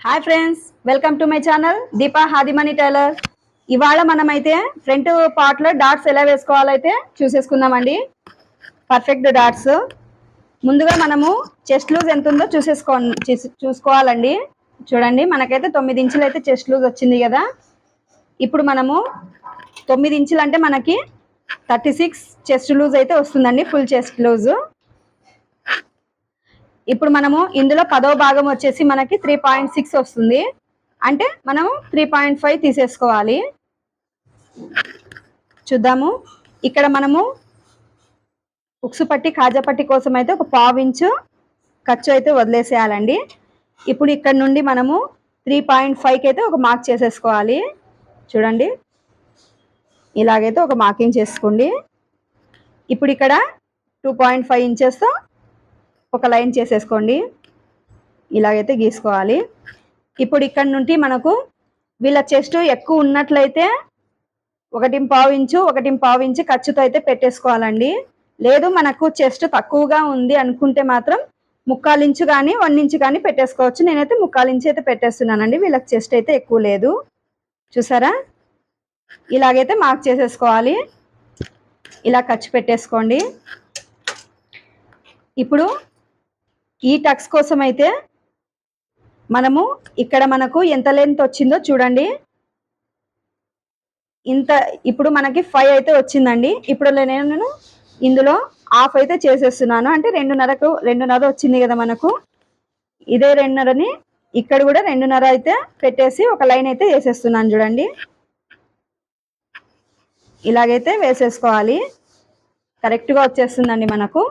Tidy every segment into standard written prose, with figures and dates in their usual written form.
Hi friends, welcome to my channel Deepa Hadimani tailor. ఇవాళ మనమైతే front పార్ట్లో డాట్స్ ఎలా వేసుకోవాలైతే చూసేసుకుందామండి. Perfect dots. ముందుగా మనము చెస్ట్ లూజ్ ఎంత ఉందో చూసుకోవాలండి. చూడండి, మనకైతే 9 ఇంచులు అయితే చెస్ట్ లూజ్ వచ్చింది కదా. ఇప్పుడు మనము 9 ఇంచులు అంటే మనకి 36 చెస్ట్ లూజ్ అయితే వస్తుందండి, ఫుల్ చెస్ట్ లూజు. ఇప్పుడు మనము ఇందులో 10వ భాగం వచ్చేసి మనకి 3.6 వస్తుంది. అంటే మనము 3.5 తీసేసుకోవాలి. చూద్దాము. ఇక్కడ మనము ఉక్సు పట్టి కాజా పట్టి కోసం అయితే ఒక 1/4 ఇంచు ఖర్చు అయితే వదిలేసేయాలండి. ఇప్పుడు ఇక్కడ నుండి మనము 3.5కి అయితే ఒక మార్క్ చేసేసుకోవాలి. చూడండి, ఇలాగైతే ఒక మార్కింగ్ చేసుకోండి. ఇప్పుడు ఇక్కడ 2.5 ఇంచెస్తో ఒక లైన్ చేసేసుకోండి. ఇలాగైతే గీసుకోవాలి. ఇప్పుడు ఇక్కడ నుండి మనకు వీళ్ళ చెస్ట్ ఎక్కువ ఉన్నట్లయితే 1.5 ఇంచు 1.5 ఇంచు ఖర్చుతో అయితే పెట్టేసుకోవాలండి. లేదు మనకు చెస్ట్ తక్కువగా ఉంది అనుకుంటే మాత్రం 1/4 ఇంచు కానీ 1 ఇంచు కానీ పెట్టేసుకోవచ్చు. నేనైతే 1/4 ఇంచు అయితే పెట్టేస్తున్నానండి. వీళ్ళకి చెస్ట్ అయితే ఎక్కువ లేదు. చూసారా, ఇలాగైతే మార్క్ చేసేసుకోవాలి. ఇలా ఖర్చు పెట్టేసుకోండి. ఇప్పుడు ఈ టక్స్ కోసం అయితే మనము ఇక్కడ మనకు ఎంత లెంత్ వచ్చిందో చూడండి. ఇంత ఇప్పుడు మనకి 5 అయితే వచ్చిందండి. ఇప్పుడు నేను ఇందులో హాఫ్ అయితే చేసేస్తున్నాను. అంటే 2.5 వచ్చింది కదా మనకు. ఇదే 2.5ని ఇక్కడ కూడా 2.5 అయితే పెట్టేసి ఒక లైన్ అయితే వేసేస్తున్నాను. చూడండి, ఇలాగైతే వేసేసుకోవాలి. కరెక్ట్గా వచ్చేస్తుందండి మనకు.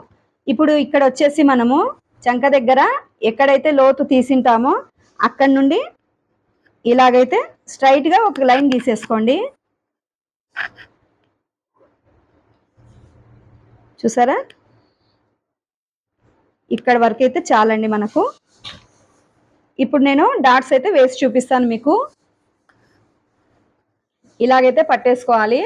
ఇప్పుడు ఇక్కడ వచ్చేసి మనము చంక దగ్గర ఎక్కడైతే లోతు తీసింటామో అక్కడి నుండి ఇలాగైతే స్ట్రైట్గా ఒక లైన్ గీసేసుకోండి. చూసారా, ఇక్కడ వరకు అయితే చాలండి మనకు. ఇప్పుడు నేను డాట్స్ అయితే వేసి చూపిస్తాను మీకు. ఇలాగైతే పట్టేసుకోవాలి.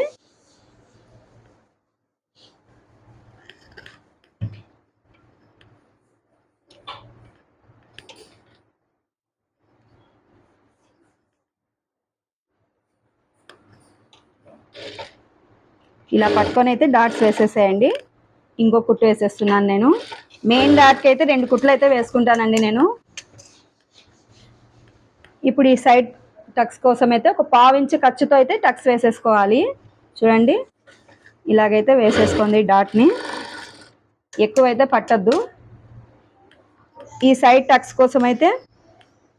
ఇలా పట్టుకొని అయితే డాట్స్ వేసేసేయండి. ఇంకో కుట్టు వేసేస్తున్నాను నేను. మెయిన్ డాట్కి అయితే 2 కుట్లు అయితే వేసుకుంటానండి నేను. ఇప్పుడు ఈ సైడ్ టక్స్ కోసం అయితే ఒక 1/4 ఇంచు ఖర్చుతో అయితే టక్స్ వేసేసుకోవాలి. చూడండి, ఇలాగైతే వేసేసుకోండి. డాట్ని ఎక్కువైతే పట్టద్దు. ఈ సైడ్ టక్స్ కోసం అయితే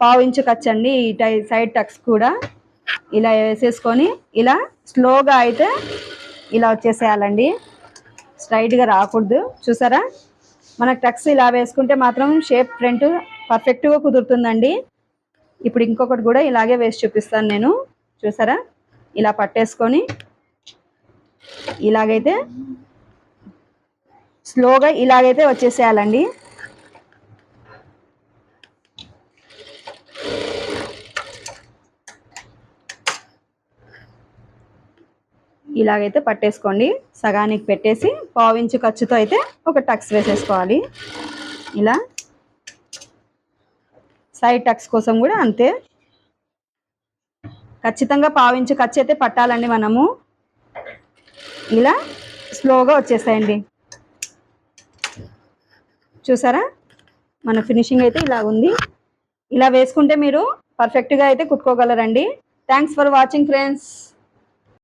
1/4 ఇంచు ఖర్చు అండి. ఈ సైడ్ టక్స్ కూడా ఇలా వేసేసుకొని ఇలా స్లోగా అయితే ఇలా వచ్చేసేయాలండి. స్ట్రైట్గా రాకూడదు. చూసారా, మనకు టక్స్ ఇలా వేసుకుంటే మాత్రం షేప్ ఫ్రంట్ పర్ఫెక్ట్గా కుదురుతుందండి. ఇప్పుడు ఇంకొకటి కూడా ఇలాగే వేసి చూపిస్తాను నేను. చూసారా, ఇలా పట్టేసుకొని ఇలాగైతే స్లోగా ఇలాగైతే వచ్చేసేయాలండి. ఇలాగైతే పట్టేసుకోండి. సగానికి పెట్టేసి 1/4 ఇంచు ఖర్చుతో అయితే ఒక టక్స్ వేసేసుకోవాలి. ఇలా సైడ్ టక్స్ కోసం కూడా అంతే. ఖచ్చితంగా 1/4 ఇంచు ఖర్చు అయితే పట్టాలండి మనము. ఇలా స్లోగా వచ్చేసాయండి. చూసారా, మన ఫినిషింగ్ అయితే ఇలా ఉంది. ఇలా వేసుకుంటే మీరు పర్ఫెక్ట్గా అయితే కుట్టుకోగలరండి. Thanks for watching friends.